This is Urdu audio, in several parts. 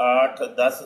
8-10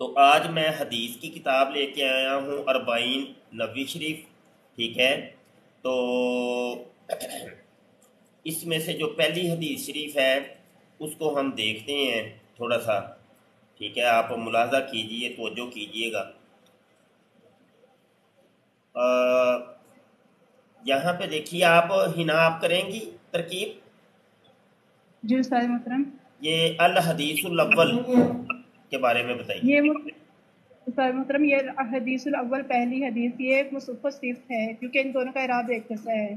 تو آج میں حدیث کی کتاب لے کے آیا ہوں 40 نبوی شریف، ٹھیک ہے۔ تو اس میں سے جو پہلی حدیث شریف ہے اس کو ہم دیکھتے ہیں تھوڑا سا، ٹھیک ہے۔ آپ ملاحظہ کیجئے، توجہ کیجئے گا۔ یہاں پہ دیکھیے، آپ آپ کریں گی ترکیب۔ جی استاد محترم، یہ الحدیث الاول کے بارے میں بتائیے۔ یہ استاد محترم، یہ حدیث الاول پہلی حدیث، یہ مصحف صفت ہے کیونکہ ان دونوں کا اعراب ایک جیسا ہے۔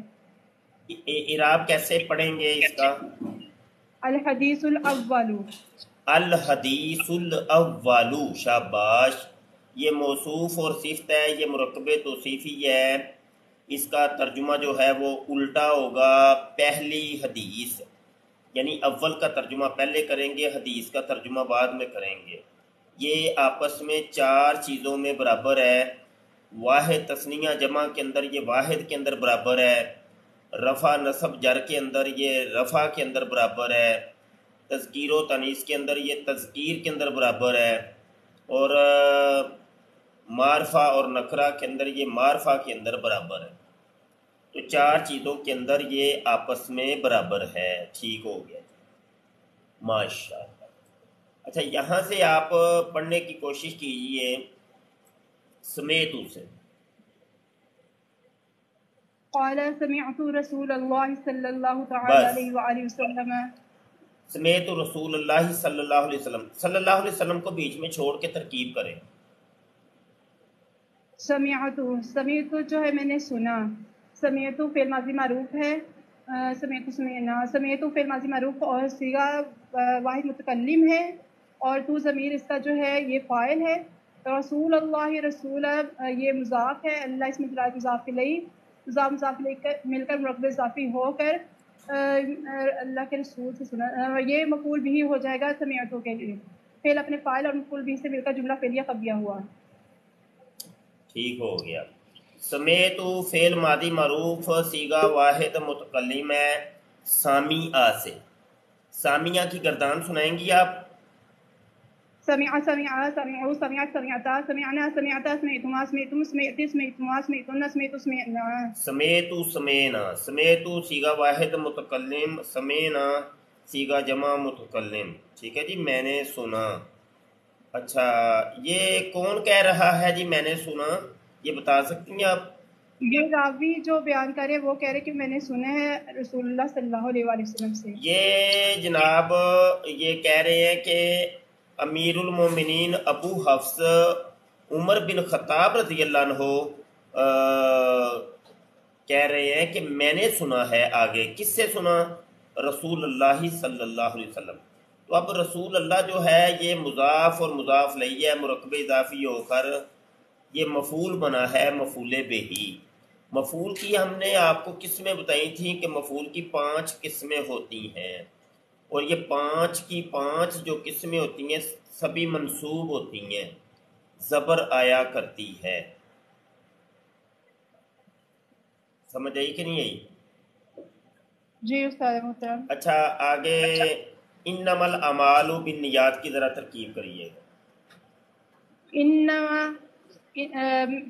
اعراب کیسے پڑھیں گے اس کا؟ الحدیث الاول، الحدیث الاول، شاباش۔ یہ موصوف اور صفت ہے، یہ مرکب توصیفی ہے۔ اس کا ترجمہ جو ہے وہ الٹا ہوگا، پہلی حدیث، یعنی اول کا ترجمہ پہلے کریں گے، حدیث کا ترجمہ بعد میں کریں گے۔ یہ آپس میں 4 چیزوں میں برابر ہے۔ واحد تثنیہ جمع کے اندر یہ واحد کے اندر برابر ہے، رفع نصب جر کے اندر یہ رفع کے اندر برابر ہے، تذکیر و تانیث کے اندر یہ تذکیر کے اندر برابر ہے، اور معرفہ اور نکرہ کے اندر یہ معرفہ کے اندر برابر ہے۔ تو 4 چیزوں کے اندر یہ آپس میں برابر ہے۔ ٹھیک ہو گیا، ماشاءاللہ۔ اچھا، یہاں سے آپ پڑھنے کی کوشش کیجئے سمیت سے۔ قال سمعت رسول اللہ صلی اللہ تعالی علیہ وآلہ وسلم، سمیت رسول اللہ صلی اللہ علیہ وسلم، صلی اللہ علیہ وسلم کو بیچ میں چھوڑ کے ترکیب کریں۔ سمعت جو ہے میں نے سنا، سمعت فعل ماضی معروف ہے، سمعت سمعنا، سمعت فعل ماضی معروف اور صیغہ واحد متکلم ہے، اور تو ضمیر اس کا جو ہے یہ فاعل ہے۔ رسول اللہ، رسول یہ مضاف ہے، اللہ اس میں مضاف الیہ، مضاف مل کر مرکب اضافی ہو کر اللہ کے رسول سے سنا، یہ مفعول بھی ہو جائے گا سمعتو کے لیے، فعل اپنے فاعل اور مفعول بھی سے مل کر جملہ فعلیہ قبلیہ ہوا۔ ٹھیک ہو گیا۔ سمیت فعل ماضی معروف، صیغہ واحد متکلم ہے، سامعہ سے۔ سامعہ کی گردان سنائیں گی آپ؟ سمع سمعا، سمعوا سمعت سمعتا، سمعنا سمعتا، سمعتما سمعتم، سمعتی سمعتما، سمعتن سمعتو سمعنا۔ سمیت سمینا، سمیت صیغہ واحد متکلم، سمینا صیغہ جمع متکلم، ٹھیک ہے جی، میں نے سنا۔ اچھا، یہ کون کہہ رہا ہے جی میں نے سنا؟ یہ بتا سکتی ہیں آپ؟ یہ راوی جو بیان کرے وہ کہہ رہے کہ میں نے سنا ہے رسول اللہ صلی اللہ علیہ وآلہ وسلم سے۔ یہ جناب یہ کہہ رہے ہیں کہ امیر المومنین ابو حفص عمر بن خطاب رضی اللہ عنہ کہہ رہے ہیں کہ میں نے سنا ہے۔ آگے کس سے سنا؟ رسول اللہ صلی اللہ علیہ وسلم۔ تو اب رسول اللہ جو ہے یہ مضاف اور مضاف الیہ ہے، مرکب اضافی ہو کر یہ مفعول بنا ہے، مفعول بہی۔ مفعول کی ہم نے آپ کو قسمیں بتائی تھیں کہ مفعول کی 5 قسمیں ہوتی ہیں، اور یہ 5 کی 5 جو قسمیں ہوتی ہیں سبھی منصوب ہوتی ہیں، زبر آیا کرتی ہے۔ سمجھ آئی کہ نہیں آئی؟ جی استاد محترم۔ اچھا، آگے انما الاعمال بالنیات کی ذرا ترکیب کریے گا۔ انما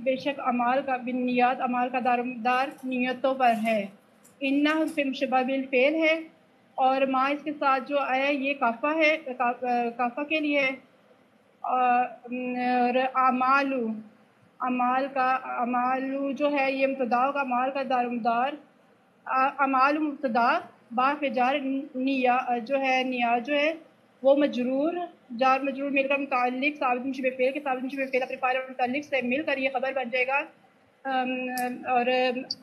بے شک اعمال کا بالنیات، اعمال کا دار نیتوں پر ہے۔ انہ فی مشبہ بالفعل ہے، اور ما اس کے ساتھ جو آیا یہ کافہ ہے، کافہ کے لیے ہے۔ اور اعمال کا اعمال جو ہے یہ مبتدا کا، اعمال کا دار اعمال مبتدا با فجار نیا جو ہے، نیا جو ہے وہ مجرور، جار مجرور مل کر متعلق ثابت مشبہ فعل کے، ثابت مشبہ فعل اپنے فاعل اور متعلق سے مل کر یہ خبر بن جائے گا، اور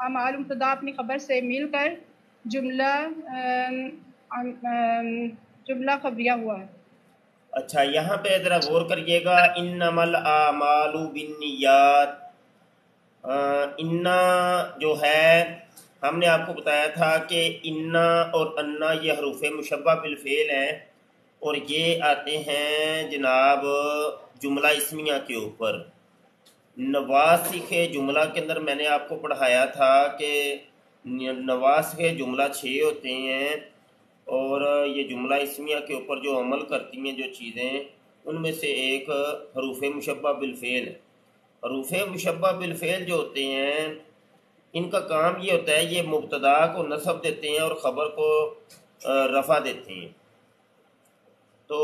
اعمال مبتدا اپنی خبر سے مل کر جملہ خبریہ ہوا ہے۔ اچھا، یہاں پہ ذرا غور کریے گا، انما الاعمال بالنیات۔ انا جو ہے ہم نے آپ کو بتایا تھا کہ انا اور انا یہ حروف مشبہ بالفعل ہیں، اور یہ آتے ہیں جناب جملہ اسمیہ کے اوپر۔ نواسخ جملہ کے اندر میں نے آپ کو پڑھایا تھا کہ نواسخ جملہ 6 ہوتے ہیں، اور یہ جملہ اسمیہ کے اوپر جو عمل کرتی ہیں جو چیزیں ان میں سے ایک حروف مشبہ بالفعل ہے۔ حروف مشبہ بالفعل جو ہوتے ہیں ان کا کام یہ ہوتا ہے، یہ مبتدا کو نصب دیتے ہیں اور خبر کو رفع دیتے ہیں۔ تو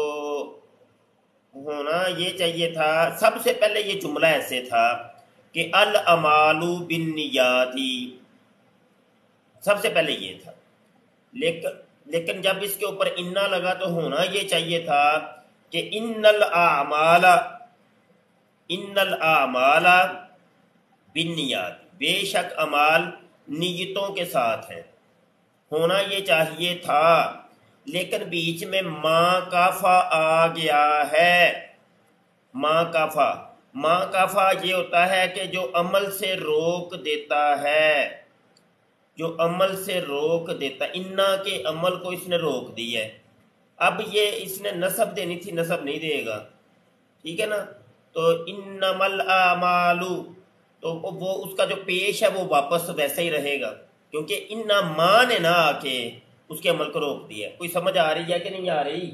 ہونا یہ چاہیے تھا، سب سے پہلے یہ جملہ ایسے تھا کہ الاعمال بالنیات، سب سے پہلے یہ تھا، لیکن جب اس کے اوپر انا لگا تو ہونا یہ چاہیے تھا کہ ان الاعمال بالنیات، بے شک اعمال نیتوں کے ساتھ ہیں، ہونا یہ چاہیے تھا، لیکن بیچ میں ماں کافا آ گیا ہے۔ ماں کافا یہ ہوتا ہے کہ جو عمل سے روک دیتا ہے، جو عمل سے روک دیتا، انا کے عمل کو اس نے روک دی ہے۔ اب یہ اس نے نصب دینی تھی، نصب نہیں دے گا، ٹھیک ہے نا؟ تو انما الاعمال، تو وہ اس کا جو پیش ہے وہ واپس ویسا ہی رہے گا، کیونکہ انا ماں نے نہ آ کے اس کے عمل کو روک دیا۔ کوئی سمجھ آ رہی ہے کہ نہیں آ رہی؟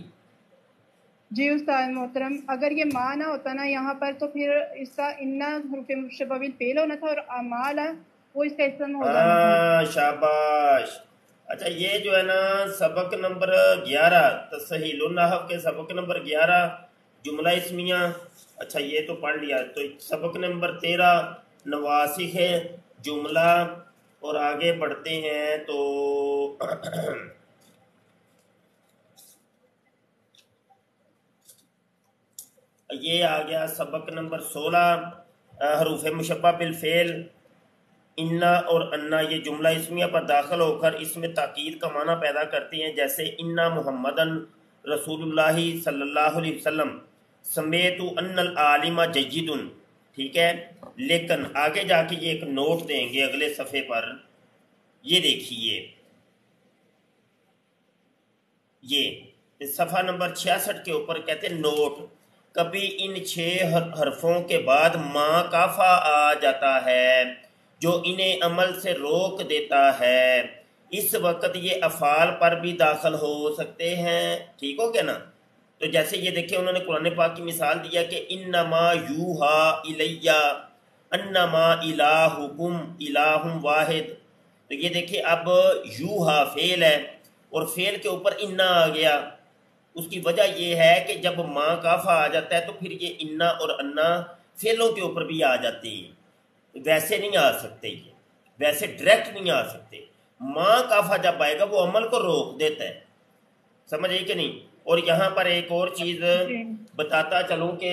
جی استاد محترم، اگر یہ ماں نہ ہوتا نا یہاں پر تو پھر اس کا انا حروف مشبہ بالفعل ہونا تھا، اور اعمال وہ اس کا اسم ہو جانا تھا۔ شاباش۔ اچھا یہ جو ہے نا سبق نمبر 11، تسہیل النحو کے سبق نمبر 11 جملہ اسمیہ، اچھا یہ تو پڑھ لیا۔ تو سبق نمبر 13 نواسخ ہے جملہ، اور آگے بڑھتے ہیں تو یہ آ گیا سبق نمبر 16 حروف مشبہ بالفعل، انا اور انا یہ جملہ اسمیہ پر داخل ہو کر اس میں تاکید کا معنی پیدا کرتی ہیں، جیسے انا محمدن رسول اللہ صلی اللہ علیہ وسلم، سمیت ان العالم جید، ٹھیک ہے۔ لیکن آگے جا کے یہ ایک نوٹ دیں گے اگلے صفحے پر، یہ دیکھیے، یہ صفحہ نمبر 66 کے اوپر کہتے ہیں نوٹ، کبھی ان 6 حرفوں کے بعد ماں کافا آ جاتا ہے جو انہیں عمل سے روک دیتا ہے، اس وقت یہ افعال پر بھی داخل ہو سکتے ہیں، ٹھیک ہو گیا نا؟ تو جیسے یہ دیکھیں انہوں نے قرآن پاک کی مثال دیا کہ انما یوحا الیہ انما الہکم الہ واحد، تو یہ دیکھیں اب یوحا فعل ہے اور فعل کے اوپر انا آ گیا، اس کی وجہ یہ ہے کہ جب ماں کافا آ جاتا ہے تو پھر یہ انا اور انا فعلوں کے اوپر بھی آ جاتے ہیں، ویسے نہیں آ سکتے، یہ ویسے ڈائریکٹ نہیں آ سکتے۔ ماں کافا جب آئے گا وہ عمل کو روک دیتا ہے، سمجھ آئی کہ نہیں؟ اور یہاں پر ایک اور چیز جی بتاتا چلوں کہ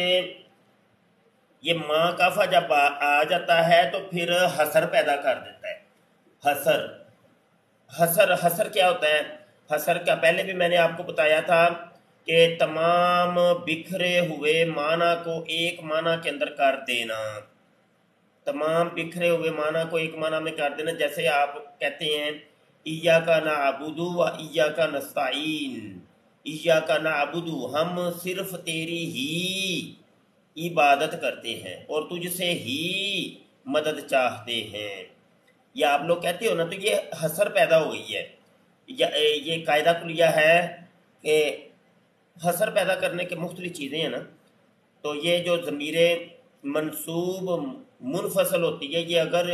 یہ ماں کافا جب آ جاتا ہے تو پھر حسر پیدا کر دیتا ہے۔ حسر کیا ہوتا ہے؟ حسر کا پہلے بھی میں نے آپ کو بتایا تھا کہ تمام بکھرے ہوئے معنی کو ایک معنی کے اندر کر دینا، تمام بکھرے ہوئے معنی کو ایک معنی میں کر دینا، جیسے آپ کہتے ہیں ایاک نعبد و ایاک نستعین، ایاک نعبد ہم صرف تیری ہی عبادت کرتے ہیں اور تجھ سے ہی مدد چاہتے ہیں، یا آپ لوگ کہتے ہو نا، تو یہ حسر پیدا ہو گئی ہے۔ یہ قاعدہ کلیہ ہے کہ حسر پیدا کرنے کے مختلف چیزیں ہیں نا، تو یہ جو ضمیر منصوب منفصل ہوتی ہے، یہ اگر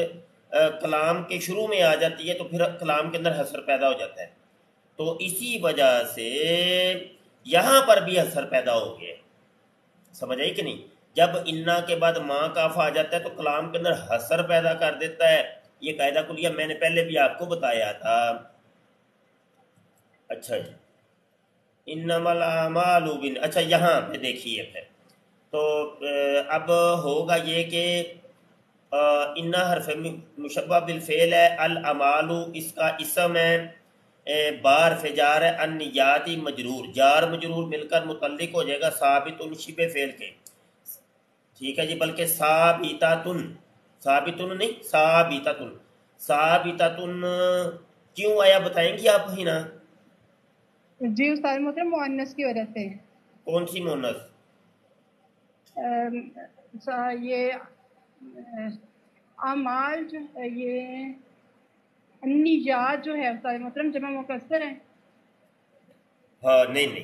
کلام کے شروع میں آ جاتی ہے تو پھر کلام کے اندر حسر پیدا ہو جاتا ہے، تو اسی وجہ سے یہاں پر بھی حسر پیدا ہو گیا، سمجھ آئی کہ نہیں؟ جب انا کے بعد ماں کافا آ جاتا ہے تو کلام کے اندر حسر پیدا کر دیتا ہے، یہ قاعدہ کلیہ میں نے پہلے بھی آپ کو بتایا تھا۔ اچھا جی، انما الاعمال اچھا یہاں پہ دیکھیے پھر تو اب ہوگا یہ کہ انا حرف مشبہ بالفعل ہے، الاعمال اس کا اسم ہے، بار فجار ہے، النیاتی مجرور، جار مجرور مل کر متعلق ہو جائے گا ثابت شبہ فعل کے، ٹھیک ہے جی، بلکہ ثابتاتن، ثابتن نہیں ثابتاتن، ثابتاتن کیوں آیا بتائیں گی آپ ہی نا؟ جی استاد محترم، مؤنث کی وجہ سے۔ کون سی مونس؟ یہ اعمال جو ہے، یہ نیات جو ہے استاد محترم جمع مکسر ہے۔ ہاں نہیں،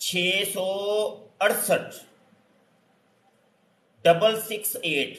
668 668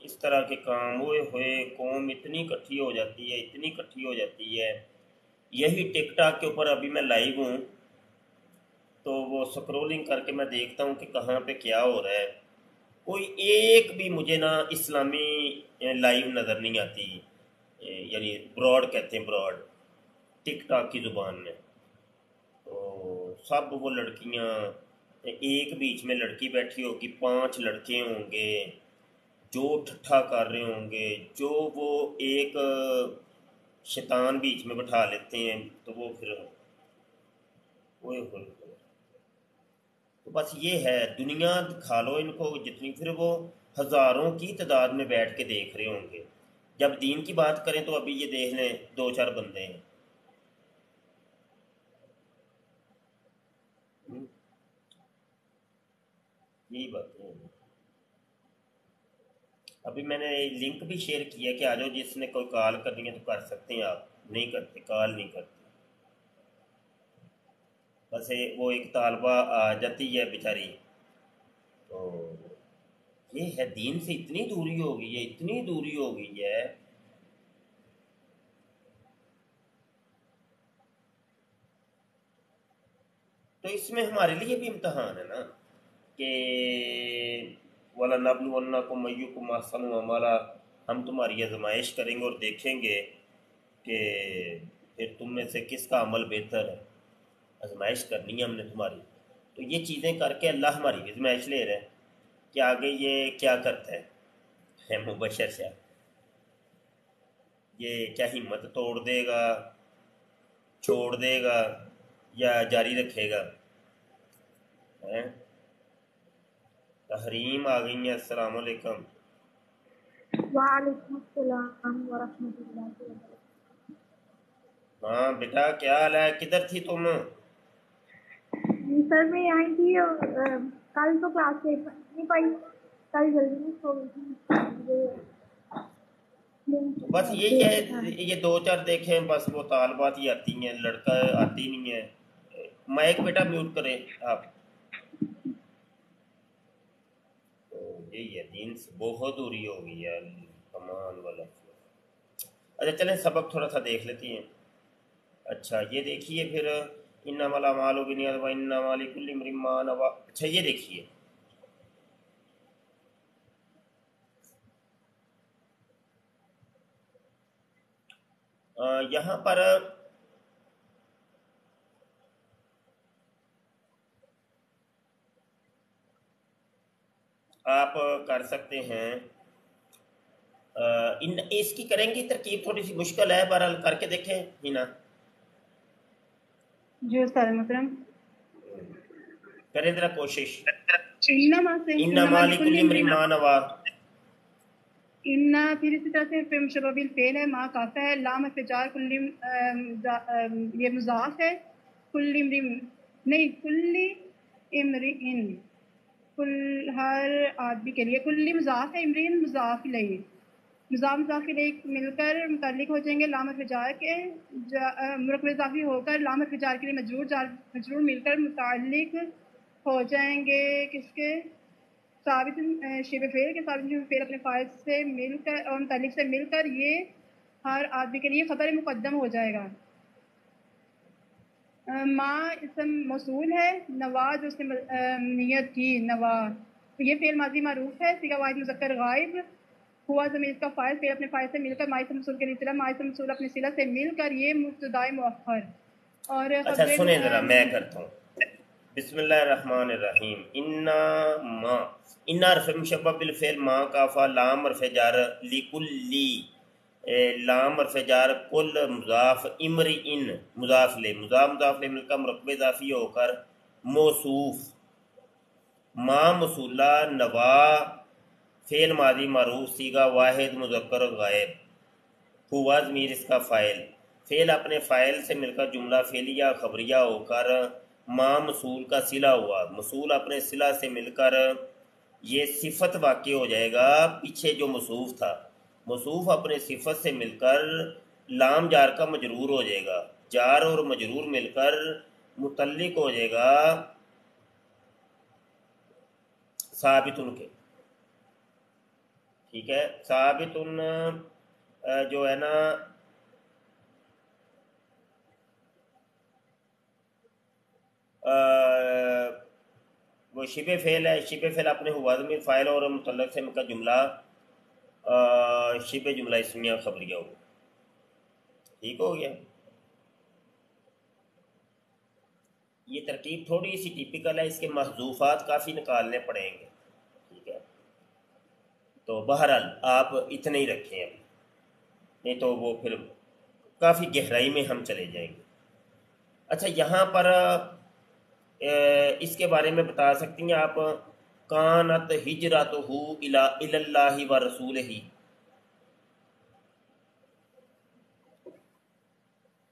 اس طرح کے کام ہوئے ہوئے قوم اتنی اکٹھی ہو جاتی ہے، اتنی اکٹھی ہو جاتی ہے. یہی ٹک ٹاک کے اوپر ابھی میں لائیو ہوں تو وہ سکرولنگ کر کے میں دیکھتا ہوں کہ کہاں پہ کیا ہو رہا ہے. کوئی ایک بھی مجھے نا اسلامی لائیو نظر نہیں آتی، یعنی براڈ کہتے ہیں، براڈ ٹک ٹاک کی زبان میں. تو سب وہ لڑکیاں، ایک بیچ میں لڑکی بیٹھی ہوگی، 5 لڑکے ہوں گے جو ٹھٹھا کر رہے ہوں گے، جو وہ ایک شیطان بیچ میں بٹھا لیتے ہیں تو وہ پھر ہوئے ہوئے. تو بس یہ ہے، دنیا دکھا لو ان کو جتنی، پھر وہ ہزاروں کی تعداد میں بیٹھ کے دیکھ رہے ہوں گے. جب دین کی بات کریں تو ابھی یہ دیکھ لیں 2-4 بندے ہیں. یہی بات ہے. ابھی میں نے لنک بھی شیئر کیا کہ آجو جس نے کوئی کال کرنی ہے تو کر سکتے ہیں. آپ نہیں کرتے، کال نہیں کرتے. بس وہ ایک طالبہ آ جاتی ہے بیچاری، تو یہ ہے دین سے اتنی دوری ہو گئی ہے، اتنی دوری ہو گئی ہے. تو اس میں ہمارے لیے بھی امتحان ہے نا کہ وَلَنَبْلُوَنَّكُمْ أَيُّكُمْ أَحْسَنُ عَمَلًا، ہم تمہاری آزمائش کریں گے اور دیکھیں گے کہ پھر تم میں سے کس کا عمل بہتر ہے. آزمائش کرنی ہے ہم نے تمہاری. تو یہ چیزیں کر کے اللہ ہماری آزمائش لے رہے ہیں کہ آگے یہ کیا کرتا ہے مبشر سے. یہ کیا ہمت توڑ دے گا، چھوڑ دے گا، یا جاری رکھے گا. تحریم آ گئی ہیں. السلام علیکم. وعلیکم السلام ورحمۃ اللہ وبرکاتہ. ہاں بیٹا، کیا حال ہے؟ کدھر تھی تم؟ سر میں یہیں تھی، کل تو کلاس نہیں پائی، کل جلدی نہیں سو گئی تو بس تھی. یہی ہے، یہ 2-4 دیکھیں بس وہ طالبات ہی آتی ہیں، لڑکا آتی نہیں ہے. مائک بیٹا میوٹ کریں آپ. تو یہی ہے، دین سے بہت دوری ہو گئی ہے کمان والا. اچھا چلیں سبق تھوڑا سا دیکھ لیتی ہیں. اچھا یہ دیکھیے پھر انما الاعمال بالنیات وانما لکل امرئ ما نوى. اچھا یہ دیکھیے، یہاں پر آپ کر سکتے ہیں، اس کی کریں گی ترکیب تھوڑی سی مشکل ہے، بہرحال کر کے دیکھیں ہینا. جی استاد محترم. کریں ذرا کوشش. انما سے انما لکل امرئ ما نوى. انا پھر اسی طرح سے فعل مشبہ بالفعل ہے، ما کافہ ہے، لام ارتجار کل یہ مضاف ہے، کل امرئ نہیں، کل امرئ، کل ہر آدمی کے لیے، کل مضاف ہے، امرئ مضاف الیہ، مضاف الیہ مل کر متعلق ہو جائیں گے لام ارتجار کے، مرکب اضافی ہو کر لام ارتجار کے لیے مجرور، جار مجرور مل کر متعلق ہو جائیں گے کس کے؟ ثابت شبہ فعل کے. ثابت شبہ فعل اپنے فاعل سے مل کر اور متعلق سے مل کر یہ ہر آدمی کے لیے خبر مقدم ہو جائے گا. ما اسم موصول ہے، نوا جو اس نے نیت کی، نوا یہ فعل ماضی معروف ہے، صیغہ واحد مذکر غائب، ہوا ضمیر کا فاعل، فعل اپنے فاعل سے مل کر ماضی موصول کے لیے صلہ، ماضی موصول اپنے صلہ سے مل کر یہ مبتدائے مؤخر. اور اچھا خبر سنیں ذرا، میں کرتا ہوں. بسم اللہ الرحمن الرحیم. انا حرف مشبہ بالفعل، ما کافہ، لام حرف جار، لکلی، لام حرف جار، کل مضاف، امرئ مضاف لے، مضاف لے مل کر مرکب اضافی ہو کر موصوف، ما موصولہ، نوا فعل ماضی معروف، صیغہ واحد مذکر غائب، ہوا ضمیر اس کا فاعل، فعل اپنے فاعل سے مل کر جملہ فعلیہ خبریہ ہو کر ما موصول کا صلہ ہوا، موصول اپنے صلہ سے مل کر یہ صفت واقع ہو جائے گا پیچھے جو موصوف تھا، موصوف اپنے صفت سے مل کر لام جار کا مجرور ہو جائے گا، جار اور مجرور مل کر متعلق ہو جائے گا ثابت ان کے. ٹھیک ہے. ثابت جو ہے نا وہ شبہ فعل ہے. شبہ فعل اپنے ہوا ضمیر فاعل اور متعلق سے کا جملہ شبہ جملہ اسمیہ خبریہ ہو. ٹھیک ہو گیا. یہ ترتیب تھوڑی سی ٹیپیکل ہے, اس کے محذوفات کافی نکالنے پڑیں گے. ٹھیک ہے, تو بہرحال آپ اتنے ہی رکھیں ابھی, نہیں تو وہ پھر کافی گہرائی میں ہم چلے جائیں گے. اچھا, یہاں پر اس کے بارے میں بتا سکتی ہیں آپ, کانت ہجرتہ الی اللہ و رسولہ.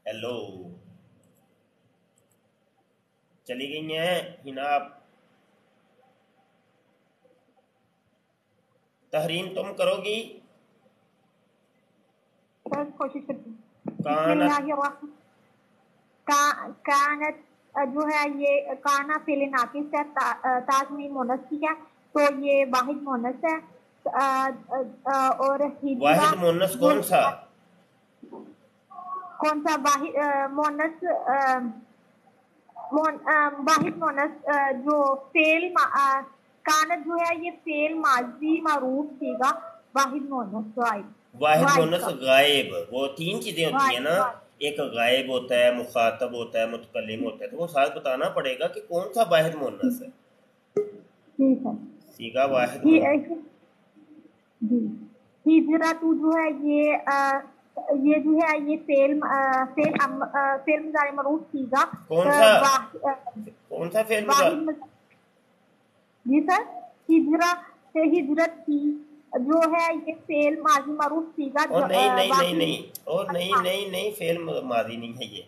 ہیلو, چلی گئی ہیں ہنا آپ؟ تحریم تم کرو گی؟ بس کوشش کرتی ہوں. بسم کانت اللہ الرحمن. کانت جو ہے یہ کانا فعل ناقص ہے, تازمی مونس کی ہے, تو یہ واحد مونس ہے. اور ہجرا واحد مونس جو کون سا؟ کون سا واحد مونس؟ واحد مونس جو فعل کانت جو ہے یہ فعل ماضی معروف سیگا واحد مونس واحد واحد مونس کا غائب. وہ تین چیزیں ہوتی ہیں واحد نا, واحد. ایک غائب ہوتا ہے, مخاطب ہوتا ہے, متکلم ہوتا ہے. تو وہ ساتھ بتانا پڑے گا کہ کون سا واحد مونس ہے. ٹھیک ہے. سیگا واحد مونس. جی, ہجرا تو جو ہے یہ جو ہے یہ فعل مضارع معروف سیگا کون سا فعل واحد. جی سر, ہجرا سے ہجرت کی جو ہے یہ فعل ماضی معروف سیگا اور نہیں واحد. اور نہیں فعل ماضی نہیں ہے یہ.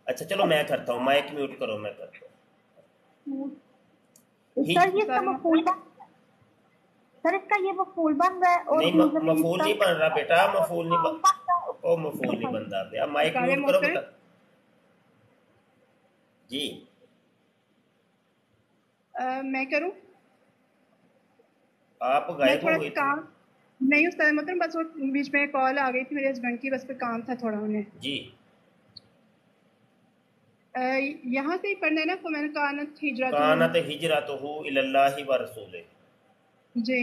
اچھا چلو میں کرتا ہوں, مائک میوٹ کرو, میں کرتا ہوں. سر یہ اس کا مفعول سر اس کا یہ مفعول بن رہا ہے اور نہیں, مفعول نہیں بن رہا بیٹا, مفعول نہیں مفعول نہیں بن رہا. اب مائک میوٹ کرو بیٹا. جی میں کروں؟ آپ میں غائب تھوڑا ہو گئی تھی. کام نہیں استاد محترم, بس وہ بیچ میں کال آ گئی تھی میرے ہسبینڈ کی, بس پہ کام تھا تھوڑا انہیں. جی یہاں سے ہی پڑھنا ہے نا, فمن کانت ہجرتہ. کانت ہجرتہ الی اللہ و رسولہ. جی,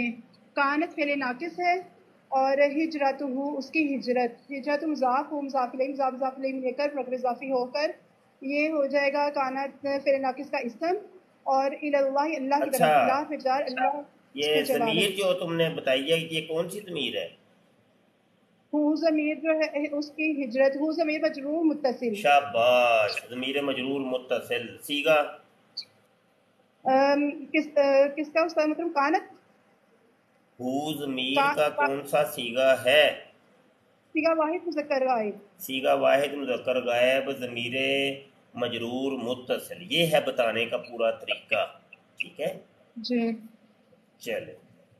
کانت فعل ناقص ہے اور ہجرتہ اس کی ہجرت. ہجرت مضاف ہو, مضاف الیہ مضاف الیہ لے کر مقدر اضافی ہو کر یہ ہو جائے گا کانت فعل ناقص کا اسم, اور الی اللہ اللہ کی اچھا, طرف, لا فجار اللہ اس یہ کے جلال ہے. ضمیر جو تم نے بتائی ہے یہ کون سی ضمیر ہے؟ ہو ضمیر جو ہے اس کی ہجرت, ہو ضمیر مجرور متصل. شاباش, ضمیر مجرور متصل. سیگا کس کا استاد محترم؟ کانت ہو ضمیر کا کون سا سیگا ہے؟ سیگا واحد مذکر غائب. سیگا واحد مذکر غائب ضمیر مجرور متصل, یہ ہے بتانے کا پورا طریقہ. ٹھیک ہے, جی, چلے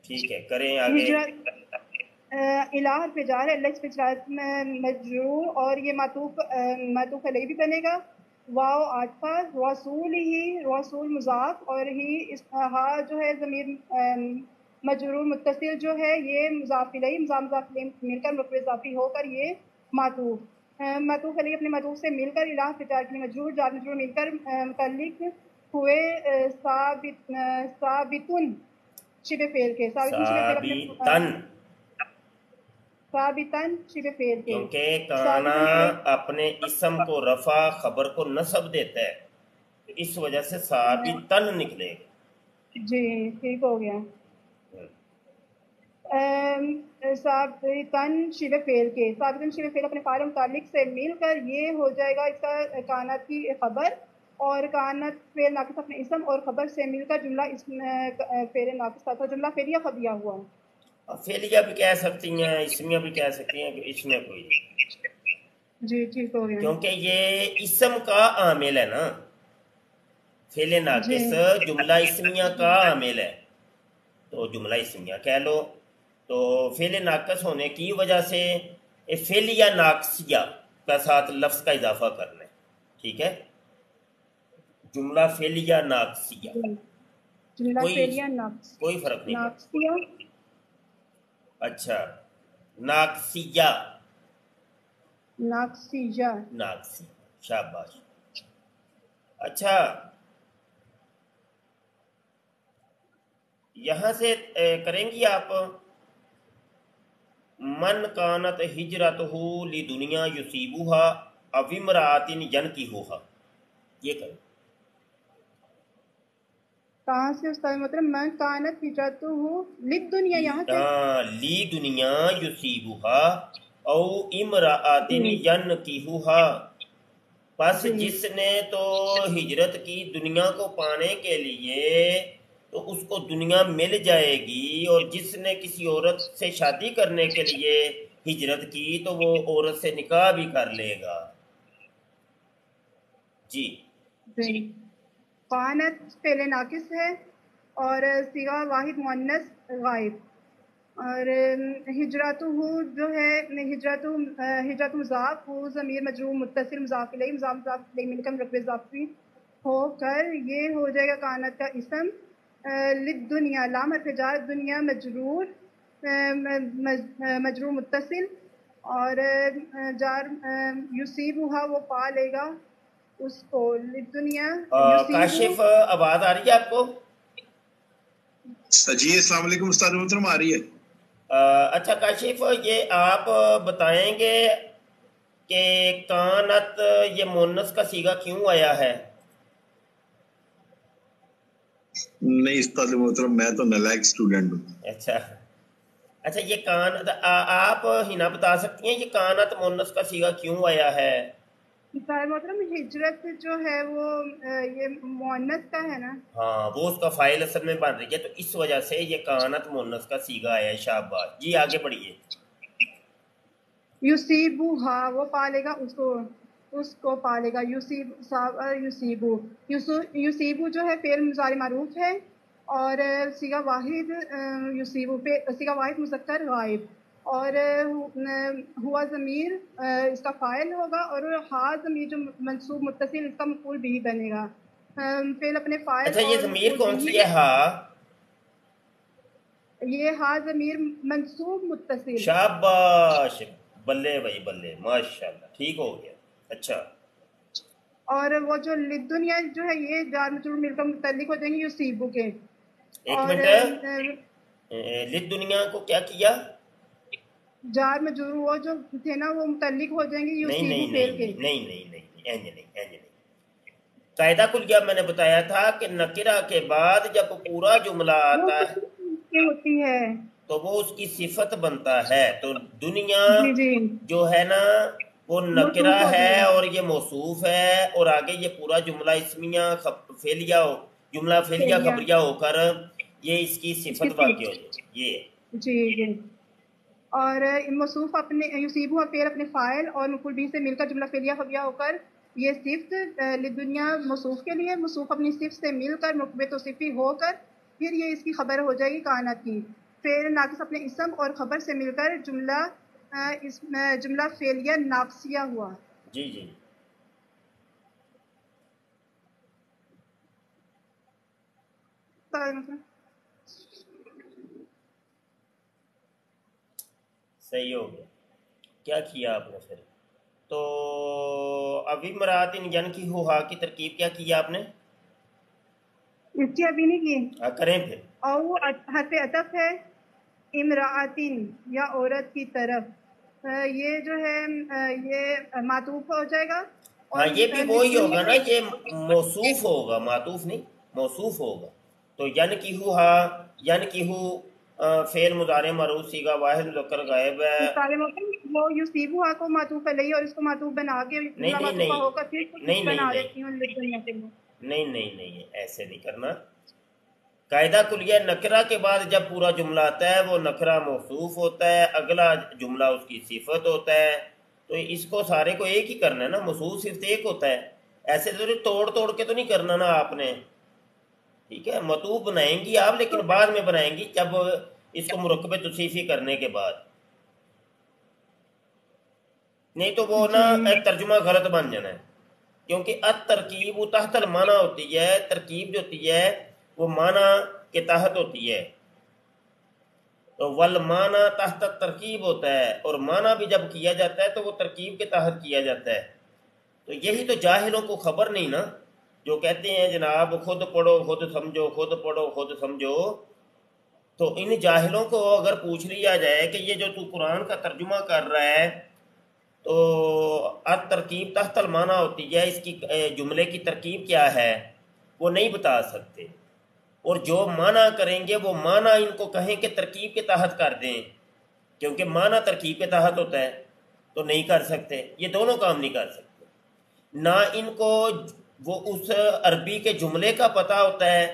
ٹھیک ہے, کریں آگے. ہجرت الہ پہ جا رہا ہے, اللہ اس پہ جات میں مجرور, اور یہ معطوف علیہ بھی بنے گا. واو عاطفہ, رسول ہی رسول مضاف, اور ہی اس جو ہے ضمیر مجرور متصل جو ہے یہ مضاف الیہ مضاف الیہ مل کر مفعول اضافی ہو کر یہ معطوف. معطوف علیہ اپنے معطوف سے مل کر الہ پہ جا کے مجرور جار مجرور مل کر متعلق ہوئے ثابتن شبہ فعل کے. ثابتن شبہ فعل اپنے ثابتن شبہ فعل کے. کیونکہ کانا ثابتن شبہ, اپنے اسم کو رفع خبر کو نصب دیتا ہے, تو اس وجہ سے ثابتن نکلے گا. جی ٹھیک ہو گیا. ثابتن شبہ فعل کے, ثابتن شبہ فعل اپنے فاعل متعلق سے مل کر یہ ہو جائے گا اس کا کانت کی خبر, اور کانت فعل ناقص اپنے اسم اور خبر سے مل کر جملہ اسم فعل ناقص کا, تو جملہ فعلیہ خبریہ ہوا. فعلیہ بھی کہہ سکتی ہیں, اسمیہ بھی کہہ سکتی ہیں, کہ اس میں کوئی نہیں, جی ٹھیک ہو گیا. کیونکہ یہ اسم کا عامل ہے نا. فعل جی ناقص جملہ اسمیہ کا عامل ہے, تو جملہ اسمیہ کہہ لو. تو فعل ناقص ہونے کی وجہ سے فعلیہ ناقصیہ کا ساتھ لفظ کا اضافہ کرنا ہے. ٹھیک ہے, جملہ فعلیہ ناقصیہ, جملہ فعلیہ کوئی فرق نہیں پڑتا. ناقصیہ. اچھا، ناقصیہ، ناقصیہ، ناقصی، شاباش. اچھا، یہاں سے کریں گی آپ من کانت ہجرتہ لدنیا یصیبھا او امرأۃ ینکحھا، یہ کریں. کہاں سے استاد محترم؟ من کانت ہجرتہ للدنیا، یہاں سے ہاں، لی دنیا یصیبھا او امرأۃ جی ینکحھا. پس جی جس نے تو ہجرت کی دنیا کو پانے کے لیے تو اس کو دنیا مل جائے گی، اور جس نے کسی عورت سے شادی کرنے کے لیے ہجرت کی تو وہ عورت سے نکاح بھی کر لے گا. جی جی. کانت فعل ناقص ہے اور صیغہ واحد مؤنث غائب. اور ہجرت جو ہے ہجرت مضاف ہو ضمیر مجرور متصل مضاف الیہ مضاف الیہ مل کر رقبے اضافی ہو کر یہ ہو جائے گا کانت کا اسم. للدنیا لام حرف جار، دنیا مجرور مجرور متصل، اور جار یصیبھا وہ پا لے گا اس کو، للدنیا یصیبو. کاشف آواز آ رہی ہے آپ کو؟ جی السلام علیکم استاد محترم، آ رہی ہے. اچھا کاشف، یہ آپ بتائیں گے کہ کانت یہ مونس کا صیغہ کیوں آیا ہے؟ نہیں استاد محترم، میں تو نالائق اسٹوڈنٹ ہوں. اچھا اچھا، یہ کانت آپ ہنا بتا سکتی ہیں یہ کانت مونس کا صیغہ کیوں آیا ہے؟ استاد محترم ہجرت جو ہے وہ یہ مؤنث کا ہے نا. ہاں، وہ اس کا فاعل اصل میں بن رہی ہے، تو اس وجہ سے یہ کانت مونس کا صیغہ آیا ہے. شاباش. جی آگے بڑھیے. یصیبھا وہ پالے گا اس کو پالے گا. یصیبو جو ہے فعل مضارع معروف ہے اور صیغہ واحد یصیبو صیغہ واحد مذکر غائب، اور ہوا ضمیر اس کا فاعل ہوگا، اور ہا ضمیر جو منصوب متصل اس کا مفعول بھی بنے گا. فعل اپنے فاعل اچھا، یہ اور ضمیر مفعول کون بھی، سی ہے؟ ہاں، یہ ہا ضمیر منصوب متصل. شاباش، بلے بھائی بلے، ماشاءاللہ، ٹھیک ہو گیا. اچھا، اور وہ جو لدنیا جو ہے یہ جار مجرور مل کر متعلق ہو جائیں گے یصیبو کے. ایک اور منٹ. لد دنیا کو کیا کیا؟ جار مجرور وہ جو تھے نا وہ متعلق ہو جائیں گے نہیں یصیبو نہیں فعل نہیں کے. نہیں نہیں نہیں نہیں، اینج نہیں، اینج نہیں. قاعدہ کلیہ میں نے بتایا تھا کہ نکرہ کے بعد جب پورا جملہ وہ آتا ہے کسی چیز کی ہوتی ہے. تو وہ اس کی صفت بنتا ہے. تو دنیا جی جی جو ہے نا وہ نکرہ موصوف ہو ہے جائے گا. اور یہ موصوف ہے، اور آگے یہ پورا جملہ اسمیہ فعلیہ جملہ فعلیہ فعلیہ خبریہ ہو کر یہ اس کی اس کی صفت واقع ہو صفت. جائے. یہ جی جی. اور موصوف اپنے یصیبو فعل اپنے فاعل اور مفعول بھی سے مل کر جملہ فعلیہ خبریہ ہو کر یہ صفت لدنیا موصوف کے لیے، موصوف اپنی صفت سے مل کر مقبے توصیفی ہو کر پھر یہ اس کی خبر ہو جائے گی کائنات کی. فعل ناقص اپنے اسم اور خبر سے مل کر جملہ فعلیہ ناقصیہ ہوا. جی جی صحیح ہو گیا. کیا کیا آپ نے پھر؟ تو ابھی مراتن ین کی ہوا کی ترکیب کیا کیا آپ نے؟ اس کی ابھی نہیں کی. کریں پھر. او حرف عطف ہے امراطن یا عورت کی طرف. یہ جو ہے یہ معطوف ہو جائے گا. ہاں، اور یہ بھی وہی ہوگا نا، یہ موصوف ہوگا، معطوف نہیں، موصوف ہوگا. تو ین کی ہوا، ین کی ہو فعل مضارع مرفوع صیغہ واحد مذکر غائب ہے. وہ یصیبھا کو معطوف علیہ اور اس کو معطوف بنا کے نہیں جملہ نہیں معطوفہ نہیں ہو کر پھر کچھ نہیں نہیں بنا نہیں دیتی ہوں لدنیا کے لیے. نہیں نہیں نہیں، ایسے نہیں کرنا. قاعدہ کلیہ نکرہ کے بعد جب پورا جملہ آتا ہے وہ نکرہ موصوف ہوتا ہے، اگلا جملہ اس کی صفت ہوتا ہے. تو اس کو سارے کو ایک ہی کرنا ہے نا، موصوف صرف ایک ہوتا ہے. ایسے تو توڑ توڑ کے تو نہیں کرنا نا آپ نے. ٹھیک ہے، مطوب بنائیں گی آپ لیکن بعد میں بنائیں گی جب اس کو مرکب توصیفی کرنے کے بعد. نہیں تو وہ نا جی ترجمہ غلط بن جانا ہے، کیونکہ ترکیب تحت المعنی ہوتی ہے. ترکیب جو ہوتی ہے وہ معنی کے تحت ہوتی ہے. تو والمانا تحت ترکیب ہوتا ہے، اور مانا بھی جب کیا جاتا ہے تو وہ ترکیب کے تحت کیا جاتا ہے۔ تو یہی تو جاہلوں کو خبر نہیں نا، جو کہتے ہیں جناب خود پڑھو خود سمجھو، خود پڑھو خود سمجھو۔ تو ان جاہلوں کو اگر پوچھ لیا جائے کہ یہ جو تو قرآن کا ترجمہ کر رہا ہے تو ترکیب تحت المانا ہوتی ہے، اس کی جملے کی ترکیب کیا ہے، وہ نہیں بتا سکتے، اور جو معنی کریں گے وہ معنی ان کو کہیں کہ ترکیب کے تحت کر دیں، کیونکہ معنی ترکیب کے تحت ہوتا ہے، تو نہیں کر سکتے، یہ دونوں کام نہیں کر سکتے۔ نہ ان کو وہ اس عربی کے جملے کا پتہ ہوتا ہے،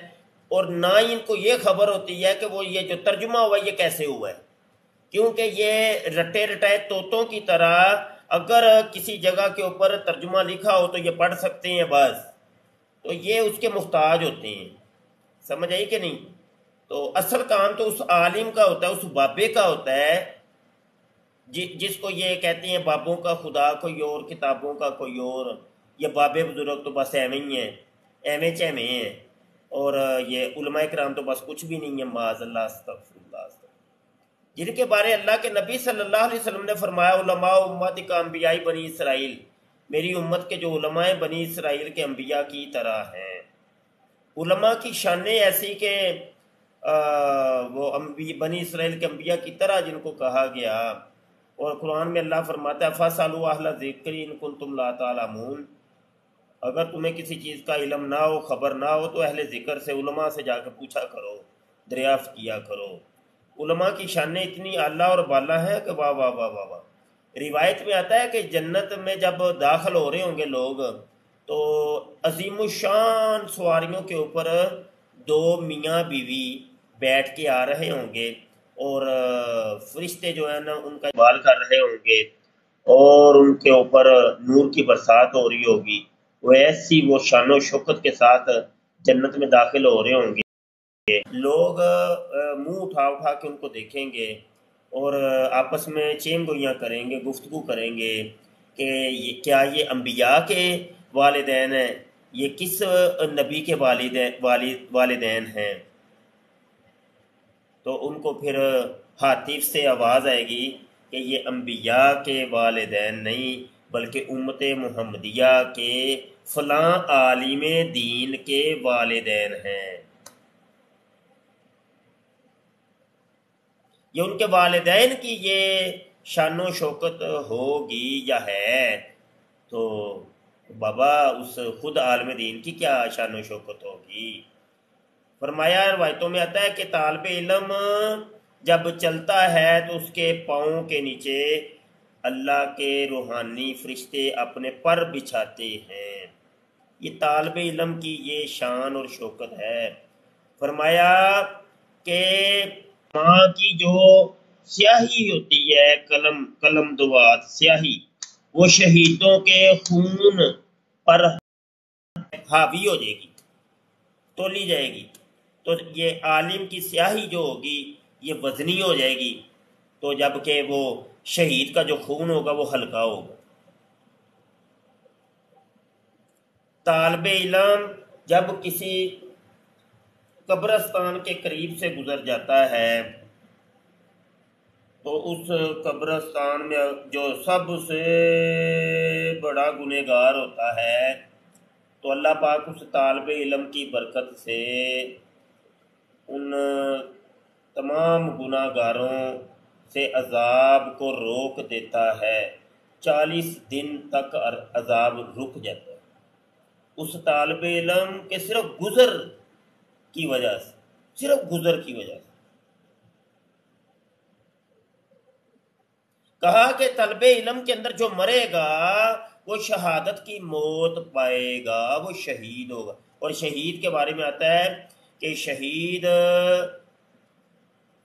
اور نہ ان کو یہ خبر ہوتی ہے کہ وہ یہ جو ترجمہ ہوا یہ کیسے ہوا ہے، کیونکہ یہ رٹے رٹائے طوطوں کی طرح اگر کسی جگہ کے اوپر ترجمہ لکھا ہو تو یہ پڑھ سکتے ہیں بس، تو یہ اس کے محتاج ہوتے ہیں، سمجھ آئی کہ نہیں؟ تو اصل کام تو اس عالم کا ہوتا ہے، اس بابے کا ہوتا ہے، جس کو یہ کہتے ہیں بابوں کا خدا کوئی اور، کتابوں کا کوئی اور، یہ بابے بزرگ تو بس ایویں ہی ہیں، ایویں چیویں ہیں، اور یہ علماء کرام تو بس کچھ بھی نہیں ہے، معاذ اللہ استغفر اللہ استغفر، جن کے بارے اللہ کے نبی صلی اللہ علیہ وسلم نے فرمایا علماء امت کا انبیاء بنی اسرائیل، میری امت کے جو علماء بنی اسرائیل کے انبیاء کی طرح ہیں۔ علماء کی شانیں ایسی کہ وہ بنی اسرائیل کے انبیاء کی طرح جن کو کہا گیا، اور قرآن میں اللہ فرماتا ہے فَاسْأَلُوا أَهْلَ الذِّكْرِ إِن كُنتُمْ لَا تَعْلَمُونَ، اگر تمہیں کسی چیز کا علم نہ ہو، خبر نہ ہو، تو اہل ذکر سے، علماء سے جا کے پوچھا کرو، دریافت کیا کرو۔ علماء کی شانیں اتنی اعلیٰ اور بالا ہیں کہ واہ واہ واہ واہ واہ۔ روایت میں آتا ہے کہ جنت میں جب داخل ہو رہے ہوں گے لوگ تو عظیم الشان سواریوں کے اوپر دو میاں بیوی بیٹھ کے آ رہے ہوں گے، اور فرشتے جو ہے نا ان کا بال کر رہے ہوں گے، اور ان کے اوپر نور کی برسات ہو رہی ہوگی، وہ ایسی وہ شان و شوکت کے ساتھ جنت میں داخل ہو رہے ہوں گے، لوگ منہ اٹھا اٹھا کے ان کو دیکھیں گے، اور آپس میں چین گوئیاں کریں گے، گفتگو کریں گے کہ کیا یہ انبیاء کے والدین ہیں، یہ کس نبی کے والدین ہیں؟ تو ان کو پھر ہاتف سے آواز آئے گی کہ یہ انبیاء کے والدین نہیں بلکہ امت محمدیہ کے فلاں عالم دین کے والدین ہیں، یہ ان کے والدین کی یہ شان و شوکت ہوگی یا ہے، تو بابا اس خود عالم دین کی کیا شان و شوکت ہوگی۔ فرمایا روایتوں میں آتا ہے کہ طالب علم جب چلتا ہے تو اس کے پاؤں کے نیچے اللہ کے روحانی فرشتے اپنے پر بچھاتے ہیں، یہ طالب علم کی یہ شان اور شوکت ہے۔ فرمایا کہ ماں کی جو سیاہی ہوتی ہے، قلم دوات سیاہی، وہ شہیدوں کے خون پر حاوی ہو جائے گی، تولی جائے گی، تو یہ عالم کی سیاہی جو ہوگی یہ وزنی ہو جائے گی، تو جب کہ وہ شہید کا جو خون ہوگا وہ ہلکا ہوگا۔ طالب علم جب کسی قبرستان کے قریب سے گزر جاتا ہے تو اس قبرستان میں جو سب سے بڑا گنہگار ہوتا ہے تو اللہ پاک اس طالب علم کی برکت سے ان تمام گناہ گاروں سے عذاب کو روک دیتا ہے، 40 دن تک عذاب رک جاتا ہے اس طالب علم کے صرف گزر کی وجہ سے، صرف گزر کی وجہ سے۔ کہا کہ طالب علم کے اندر جو مرے گا وہ شہادت کی موت پائے گا، وہ شہید ہوگا، اور شہید کے بارے میں آتا ہے کہ شہید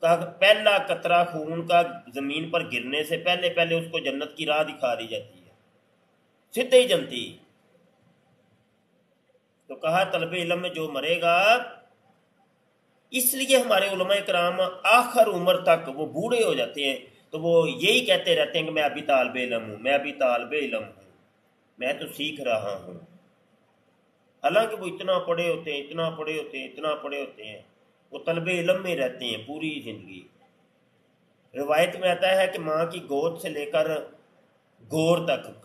کا پہلا قطرہ خون کا زمین پر گرنے سے پہلے اس کو جنت کی راہ دکھا دی جاتی ہے، سیدھے ہی جنتی۔ تو کہا طالب علم میں جو مرے گا، اس لیے ہمارے علماء کرام آخر عمر تک وہ بوڑھے ہو جاتے ہیں تو وہ یہی کہتے رہتے ہیں کہ میں ابھی طالب علم ہوں، میں ابھی طالب علم ہوں، میں تو سیکھ رہا ہوں، حالانکہ وہ اتنا پڑھے ہوتے ہیں، اتنا پڑھے ہوتے ہیں، اتنا پڑھے ہوتے ہیں، وہ طالب علم میں رہتے ہیں پوری زندگی، روایت میں آتا ہے کہ ماں کی گود سے لے کر گور تک،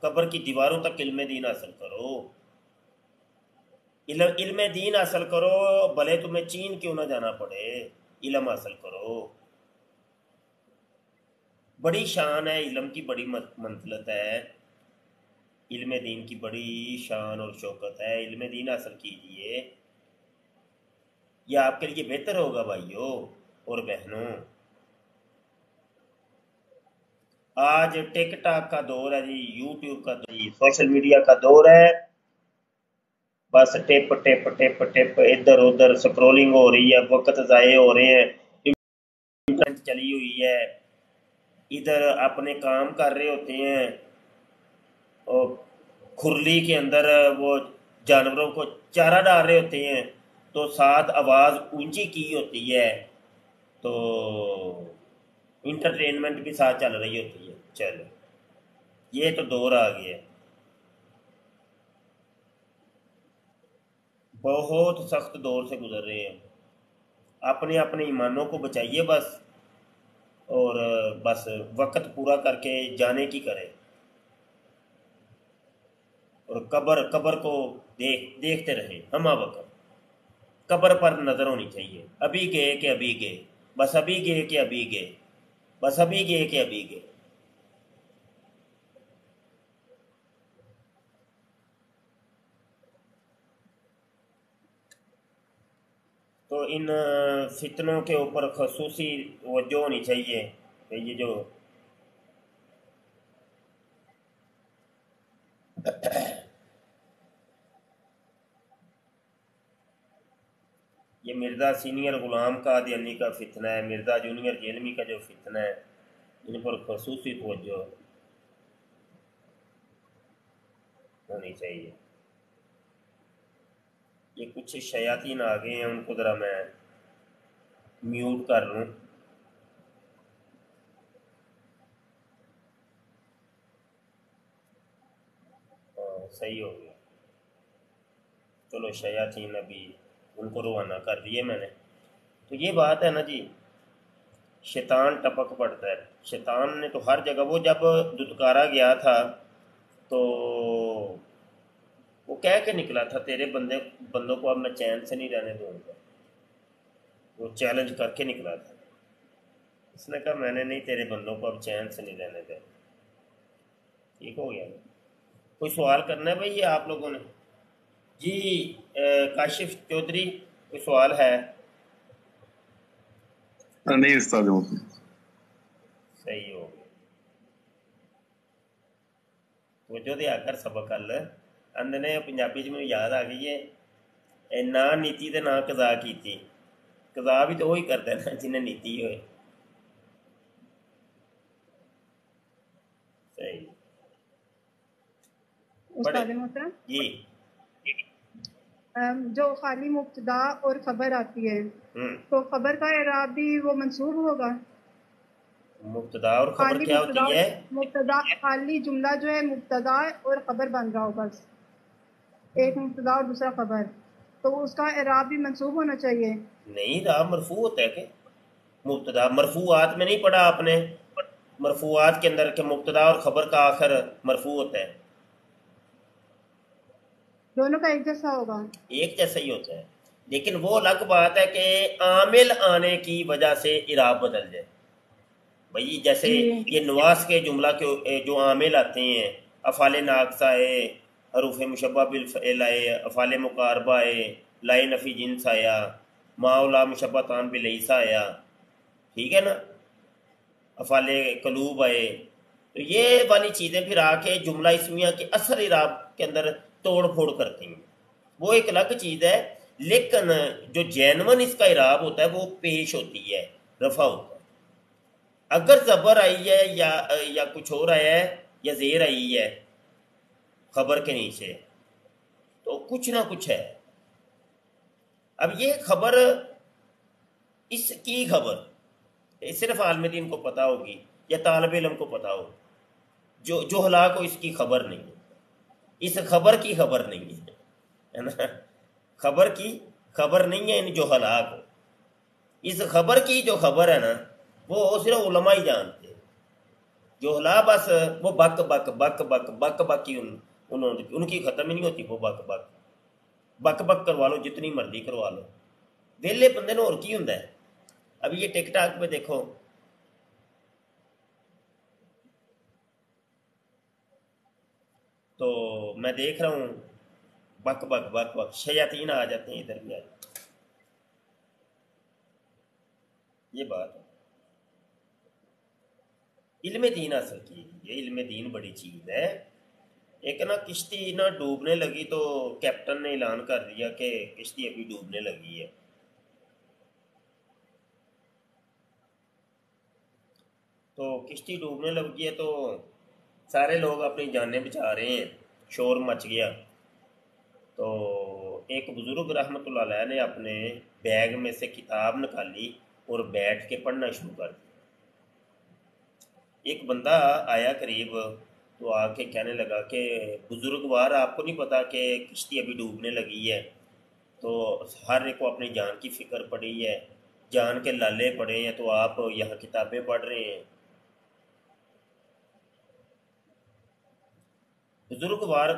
قبر کی دیواروں تک علم دین حاصل کرو، علم دین حاصل کرو، بھلے تمہیں چین کیوں نہ جانا پڑے، علم حاصل کرو۔ بڑی شان ہے علم کی، بڑی منزلت ہے، علم دین کی بڑی شان اور شوکت ہے۔ علم دین حاصل کیجئے، یہ آپ کے لیے بہتر ہوگا بھائیوں اور بہنوں۔ آج ٹک ٹاک کا دور ہے جی، یوٹیوب کا دور، سوشل میڈیا کا دور ہے، بس ٹپ ٹپ ٹپ ٹپ ادھر ادھر سکرولنگ ہو رہی ہے، وقت ضائع ہو رہے ہیں، انٹرنیٹ چلی ہوئی ہے، ادھر اپنے کام کر رہے ہوتے ہیں اور کھرلی کے اندر وہ جانوروں کو چارہ ڈال رہے ہوتے ہیں، تو ساتھ آواز اونچی کی ہوتی ہے تو انٹرٹینمنٹ بھی ساتھ چل رہی ہوتی ہے۔ چلو یہ تو دور آ گیا، بہت سخت دور سے گزر رہے ہیں۔ اپنے اپنے ایمانوں کو بچائیے بس، اور بس وقت پورا کر کے جانے کی کرے، اور قبر کو دیکھتے رہے ہمہ وقت، قبر پر نظر ہونی چاہیے، ابھی گئے کہ ابھی گئے، بس ابھی گئے کہ ابھی گئے، بس ابھی گئے کہ ابھی گئے۔ تو ان فتنوں کے اوپر خصوصی توجہ ہونی چاہیے کہ یہ جو یہ مرزا سینئر غلام قادیانی کا فتنہ ہے، مرزا جونیئر جیلمی کا جو فتنہ ہے، ان پر خصوصی توجہ ہونی چاہیے۔ یہ کچھ شیاطین آ گئے ہیں، ان کو ذرا میں میوٹ کر لوں۔ صحیح ہو گیا، چلو شیاطین ابھی ان کو روانہ کر دیے میں نے۔ تو یہ بات ہے نا جی، شیطان ٹپک پڑتا ہے، شیطان نے تو ہر جگہ، وہ جب دھتکارا گیا تھا تو وہ کہہ کے نکلا تھا تیرے بندوں کو اب میں چین سے نہیں رہنے دوں گا، وہ چیلنج کر کے نکلا تھا، اس نے کہا میں نے نہیں تیرے بندوں کو اب چین سے نہیں رہنے دیں۔ ٹھیک ہو گیا نا؟ کوئی سوال کرنا ہے بھائی یہ آپ لوگوں نے؟ جی کاشف چودھری کوئی سوال ہے؟ نہیں استاد، صحیح ہو گیا، توجہ دے آ کر سبق کر اندنے پنجابی میں یاد آ گئی ہے، نہ نیتی تے نہ قضا کیتی، قضا بھی تو وہی کرتا ہے نا جنہیں نیتی ہوئے۔ صحیح استاد محترم، جی جو خالی مبتدا اور خبر آتی ہے تو خبر کا اعراب بھی وہ منصوب ہوگا؟ مبتدا اور خبر خالی کیا ہوتی ہے؟ مبتدا خالی جملہ جو ہے مبتدا اور خبر بن رہا ہو، بس ایک مبتدا اور دوسرا خبر، تو اس کا اعراب بھی منصوب ہونا چاہیے؟ نہیں، اعراب مرفوع ہوتا ہے کہ مبتدا، مرفوعات میں نہیں پڑھا آپ نے؟ مرفوعات کے اندر کہ مبتدا اور خبر کا آخر مرفوع ہوتا ہے، دونوں کا ایک جیسا ہوگا؟ ایک جیسا ہی ہوتا ہے، لیکن وہ الگ بات ہے کہ عامل آنے کی وجہ سے اعراب بدل جائے۔ بھائی جیسے یہ نواس کے جملہ کے جو عامل آتے ہیں، افعال ناقصہ ہے، حروف مشبہ بالفعل آئے، افعال مقاربہ آئے، لائے نفی جنس آیا، ما لا مشبہ تان بلیسا آیا، ٹھیک ہے نا، افعال قلوب آئے، تو یہ والی چیزیں پھر آ کے جملہ اسمیہ کے اثر اعراب کے اندر توڑ پھوڑ کرتی ہیں، وہ ایک الگ چیز ہے، لیکن جو جینون اس کا اعراب ہوتا ہے وہ پیش ہوتی ہے، رفع ہوتا ہے۔ اگر زبر آئی ہے یا کچھ اور آیا ہے یا زیر آئی ہے خبر کے نیچے تو کچھ نہ کچھ ہے۔ اب یہ خبر، اس کی خبر صرف عالم دین کو پتہ ہوگی یا طالب علم کو پتہ ہوگی، جو ہلاک کو اس کی خبر نہیں ہے، اس خبر کی خبر نہیں ہے نا، خبر کی خبر نہیں ہے ان جو ہلاک ہو، اس خبر کی جو خبر ہے نا وہ صرف علماء ہی جانتے ہیں. جوہلا بس وہ بک بک بک بک بک بک ہی ان کی ختم ہی نہیں ہوتی. وہ بک بک بک بک کروا لو جتنی مرضی کروا لو. ویلے بندے نو اور کی ہوندا ہے. اب یہ ٹک ٹاک پہ دیکھو تو میں دیکھ رہا ہوں بک بک بک بک شیاطین آ جاتے ہیں ادھر بھی آ جاتے ہیں. یہ بات ہے. علم دین حاصل کیجیے. علم دین بڑی چیز ہے. ایک نا کشتی نا ڈوبنے لگی تو کیپٹن نے اعلان کر دیا کہ کشتی ابھی ڈوبنے لگی ہے. تو کشتی ڈوبنے لگی ہے تو سارے لوگ اپنی جانیں بچا رہے ہیں. شور مچ گیا. تو ایک بزرگ رحمۃ اللہ علیہ نے اپنے بیگ میں سے کتاب نکالی اور بیٹھ کے پڑھنا شروع کر دیا. ایک بندہ آیا قریب تو آ کے کہنے لگا کہ بزرگوار آپ کو نہیں پتا کہ کشتی ابھی ڈوبنے لگی ہے. تو ہر ایک کو اپنی جان کی فکر پڑی ہے. جان کے لالے پڑے ہیں تو آپ یہاں کتابیں پڑھ رہے ہیں. بزرگوار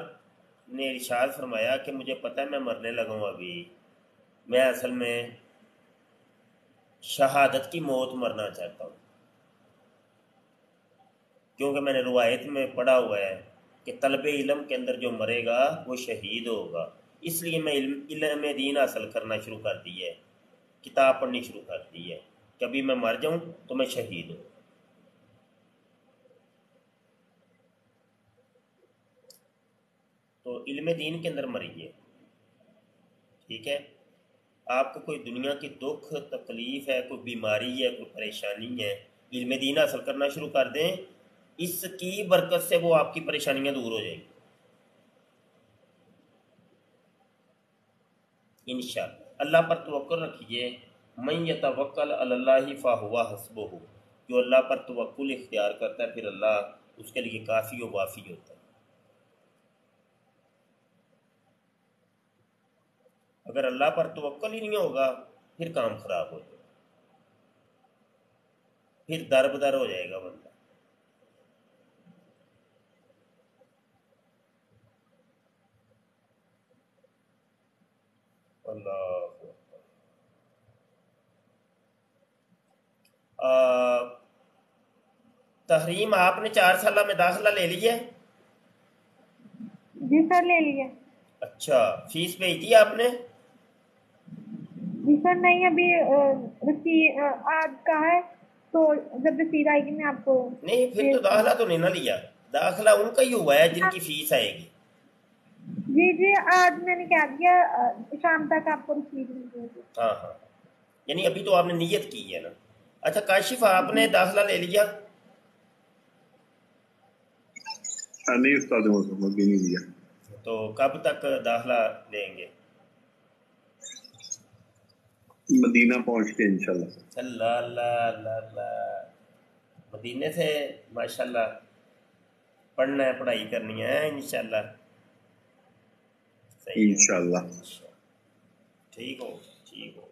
نے ارشاد فرمایا کہ مجھے پتہ ہے میں مرنے لگا ہوں ابھی. میں اصل میں شہادت کی موت مرنا چاہتا ہوں کیونکہ میں نے روایت میں پڑھا ہوا ہے کہ طلب علم کے اندر جو مرے گا وہ شہید ہوگا. اس لیے میں علم دین حاصل کرنا شروع کر دی ہے. کتاب پڑھنی شروع کر دی ہے. کبھی میں مر جاؤں تو میں شہید ہوں. تو علم دین کے اندر مریے. ٹھیک ہے. آپ کو کوئی دنیا کی دکھ تکلیف ہے, کوئی بیماری ہے, کوئی پریشانی ہے, علم دین حاصل کرنا شروع کر دیں. اس کی برکت سے وہ آپ کی پریشانیاں دور ہو جائیں گی انشاءاللہ. اللہ پر توکل رکھیے. من یتوکل علی اللہ فہو حسبہ. جو اللہ پر توکل اختیار کرتا ہے پھر اللہ اس کے لیے کافی و وافی ہوتا ہے. اگر اللہ پر توکل ہی نہیں ہوگا پھر کام خراب ہو جائے گا, پھر در بدر ہو جائے گا بندہ. اللہ تحریم آپ نے 4 سالہ میں داخلہ لے لیا ہے؟ جی سر لے لیا. اچھا, فیس بھیج دی آپ نے؟ جی سر نہیں, ابھی آج کا ہے تو جب رسید آئے گی میں آپ کو. نہیں پھر تو داخلہ تو نہیں نہ لیا. داخلہ ان کا ہی ہوا ہے جن کی فیس آئے گی. جی جی آج میں نے کہہ دیا شام تک آپ کو رسید مل جائے گی. ہاں ہاں, یعنی ابھی تو آپ نے نیت کی ہے نا. اچھا کاشف آپ نے داخلہ لے لیا؟ نہیں استاد محترم ابھی نہیں لیا. تو کب تک داخلہ لیں گے؟ مدینہ پہنچ کے انشاءاللہ. اللہ اللہ اللہ اللہ. مدینے سے ماشاءاللہ پڑھنا ہے, پڑھائی کرنی ہے انشاءاللہ. صحیح ہے انشاءاللہ. ٹھیک ہو ٹھیک ہو.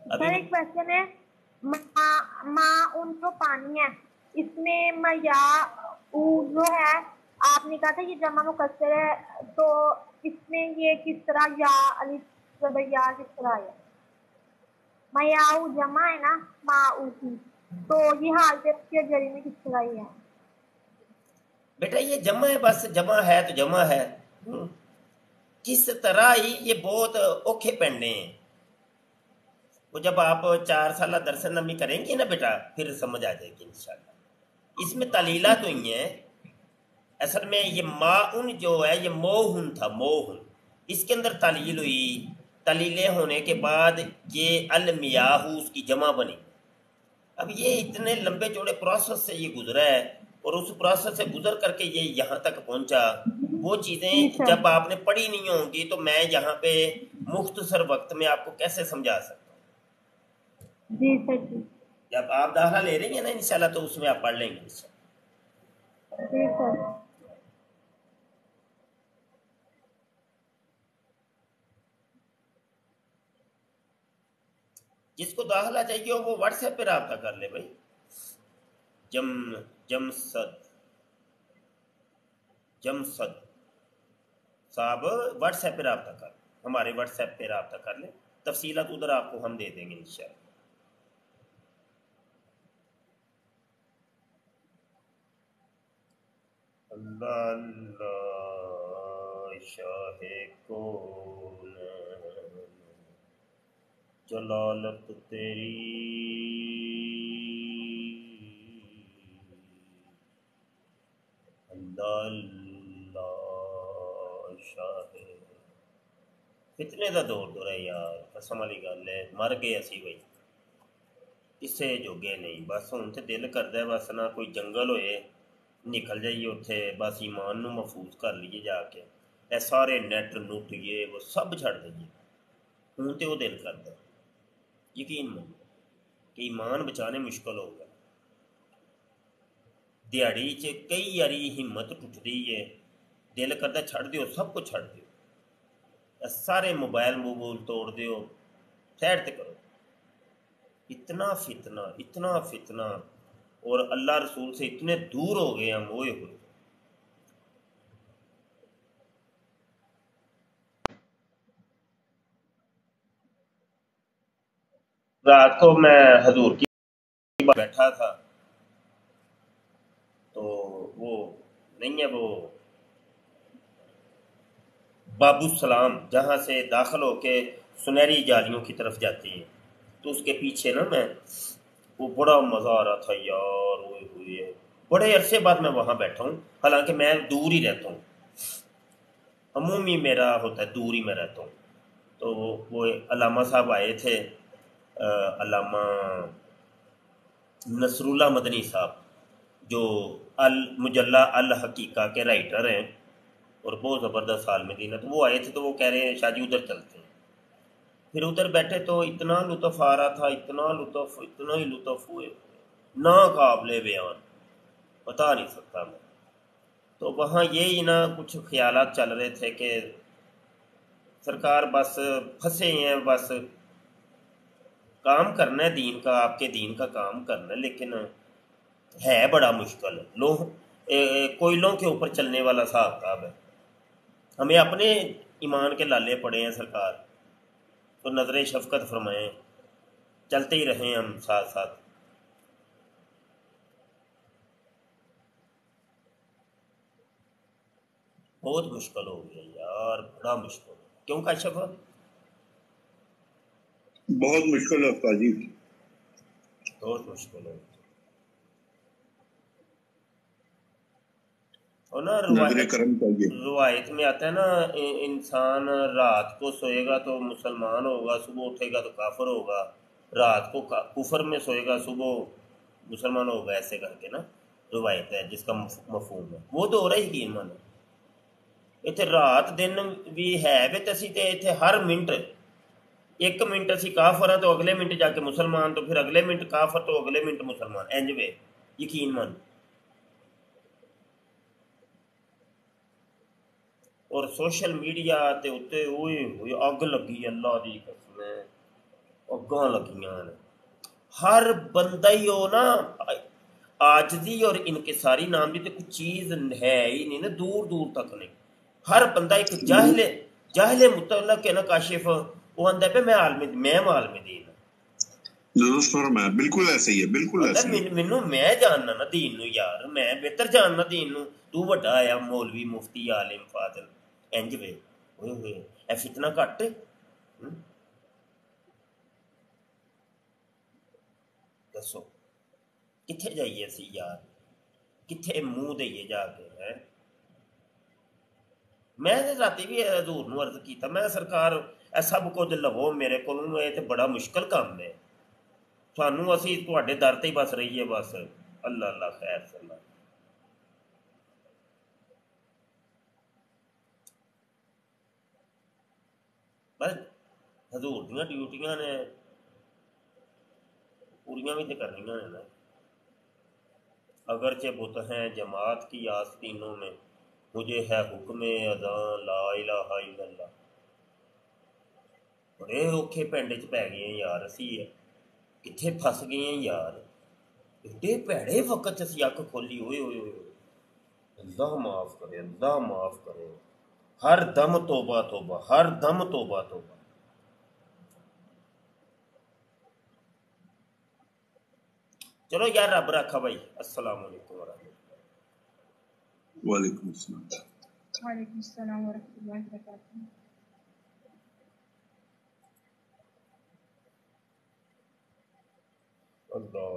سر ایک کوشچن ہے, معاون جو پانی ہے اس میں میا جو ہے آپ نے کہا تھا یہ جمع مکسر ہے, تو اس میں یہ کس طرح یا یا کس طرح ہے؟ میاؤ جمع ہے نا ماؤ کی, تو یہ حالت کے جری میں کس طرح ہی ہے؟ بیٹا یہ جمع ہے, بس جمع ہے تو جمع ہے. کس طرح ہی یہ بہت اوکھے پڑھنے ہیں. وہ جب آپ 4 سالہ درس نمی کریں گے نا بیٹا پھر سمجھ آ جائے گی انشاءاللہ. اس میں تعلیلات تو ہی ہیں. اصل میں یہ معاون جو ہے یہ موہن تھا, موہن. اس کے اندر تعلیل ہوئی, تعلیلیں ہونے کے بعد یہ المیاہو اس کی جمع بنی. اب یہ اتنے لمبے چوڑے پروسیس سے یہ گزرا ہے اور اس پروسیس سے گزر کر کے یہ یہاں تک پہنچا. وہ چیزیں جب آپ نے پڑھی نہیں ہوں گی تو میں یہاں پہ مختصر وقت میں آپ کو کیسے سمجھا سکتا ہوں. جی سر جی. جب آپ داخلہ لے رہی ہیں نا انشاءاللہ تو اس میں آپ پڑھ لیں گے انشاءاللہ. جی سر. جس کو داخلہ چاہیے ہو وہ واٹس ایپ پہ رابطہ کر لے بھائی. جمسد صاحب واٹس ایپ پہ رابطہ کر، ہمارے واٹس ایپ پہ رابطہ کر لیں، تفصیلات ادھر آپ کو ہم دے دیں گے انشاءاللہ. اللہ اللہ شاہ کون جلالت تیری، اللہ اللہ شاہ. کتنے دا دور ہے یار، قسم والی گل ہے، مر گئے اسی بھائی، کسے جوگے نہیں. بس ہوں تو دل کرتا ہے بس نہ کوئی جنگل ہوئے نکل جائیے اتنے، بس ایمان نو محفوظ کر لیے جا کے، اے سارے نیٹ نوٹ یہ وہ سب چھڑ دئیے. ہوں تو وہ دل کرتا ہے، یقین مانو کہ ایمان بچانے مشکل ہو گیا. دیہڑی چ کئی یاری ہمت ٹوٹتی ہے، دل کرتا چھڑ دیو، سب کچھ چھڑ دیو، سارے موبائل توڑ دیو، سیڈ تے کرو. اتنا فتنہ اور اللہ رسول سے اتنے دور ہو گئے ہم ہوئے. رات کو میں حضور کی بیٹھا تھا تو وہ نہیں ہے وہ بابو السلام جہاں سے داخل ہو کے سنہری جالیوں کی طرف جاتی ہیں، تو اس کے پیچھے نا میں وہ بڑا مزہ آ رہا تھا یار، ہوئے بڑے عرصے بعد میں وہاں بیٹھا ہوں، حالانکہ میں دور ہی رہتا ہوں، عمومی میرا ہوتا ہے دور ہی میں رہتا ہوں. تو وہ علامہ صاحب آئے تھے، علامہ نصر اللہ مدنی صاحب جو المجلہ الحقیقہ کے رائٹر ہیں اور بہت زبردست عالم دین ہے. تو وہ آئے تھے تو وہ کہہ رہے ہیں شاہ جی ادھر چلتے ہیں. پھر ادھر بیٹھے تو اتنا لطف آ رہا تھا، اتنا ہی لطف ہوئے نا قابل بیان، بتا نہیں سکتا میں. تو وہاں یہی نا کچھ خیالات چل رہے تھے کہ سرکار بس پھنسے ہیں، بس کام کرنا ہے دین کا، آپ کے دین کا کام کرنا ہے، لیکن ہے بڑا مشکل. کوئلوں کے اوپر چلنے والا حساب کتاب ہے. ہمیں اپنے ایمان کے لالے پڑے ہیں سرکار، تو نظر شفقت فرمائیں، چلتے ہی رہیں ہم ساتھ ساتھ. بہت مشکل ہو گیا یار، بڑا مشکل ہو گیا. کیوں کاشف؟ بہت مشکل ہے استاد جی، بہت مشکل ہو گیا. اور نا نظر کرم چاہیے. روایت میں آتا ہے نا، انسان رات کو سوئے گا تو مسلمان ہوگا، صبح اٹھے گا تو کافر ہوگا، رات کو کفر میں سوئے گا صبح مسلمان ہوگا، ایسے کر کے نا روایت ہے جس کا مفہوم ہے وہ تو ہو رہا ہی یقین مانو. اتنے رات دن بھی ہے بھی تسی تے اتنے ہر منٹ، ایک منٹ اسی کافر ہیں تو اگلے منٹ جا کے مسلمان، تو پھر اگلے منٹ کافر تو اگلے منٹ مسلمان، انج وے یقین مانو. اور سوشل میڈیا تے اتے ہوئے ہوئے اگ لگی، اللہ دی قسم اگاں لگیاں نے. ہر بندہ ہی ہو نا آجزی اور انکساری نام دی تے کوئی چیز ہے ہی نہیں نا، دور دور تک نہیں. ہر بندہ ایک جاہل مطلق ہے نا کاشف، وہ آندا پہ میں عالم دین ہوں. درست فرمایا، بالکل ایسے ہی ہے، بالکل ایسے ہی ہے. مینوں میں جاننا نا دین نو یار، میں بہتر جاننا دین نو، تو وڈا آیا مولوی مفتی عالم فاضل انج وے ہوئے ہوئے اے فتنہ کٹ. دسو کتنے جائیے سی یار، کتنے منہ دئیے جا کے ہے. میں رات بھی حضور نو عرض کیتا، میں سرکار اے سب کچھ لو میرے کو، یہ تو بڑا مشکل کام ہے، سانوں اسی تواڈے در تے ہی بس رہیے بس. اللہ اللہ خیر صلی. بس حضور دیاں ڈیوٹیاں نے پوریاں بھی تو کرنیاں نے نا. اگرچہ بت ہیں جماعت کی آستینوں میں، مجھے ہے حکم اذاں لا الہ الا اللہ. بڑے اوکھے پنڈ چ پی گئے یار اسی ہے. کتنے پھس گئے ہیں یار، ایڈے پیڑے وقت اسی اک کھولی، ہوئے ہوئے ہوئے، اللہ معاف کرے، اللہ معاف کرے، ہر دم توبہ توبہ، ہر دم توبہ توبہ۔ چلو یار رب رکھا بھائی، السلام علیکم ورحمۃ وعلیکم السلام۔ وعلیکم السلام ورحمۃ اللہ وبرکاتہ۔ اللہ۔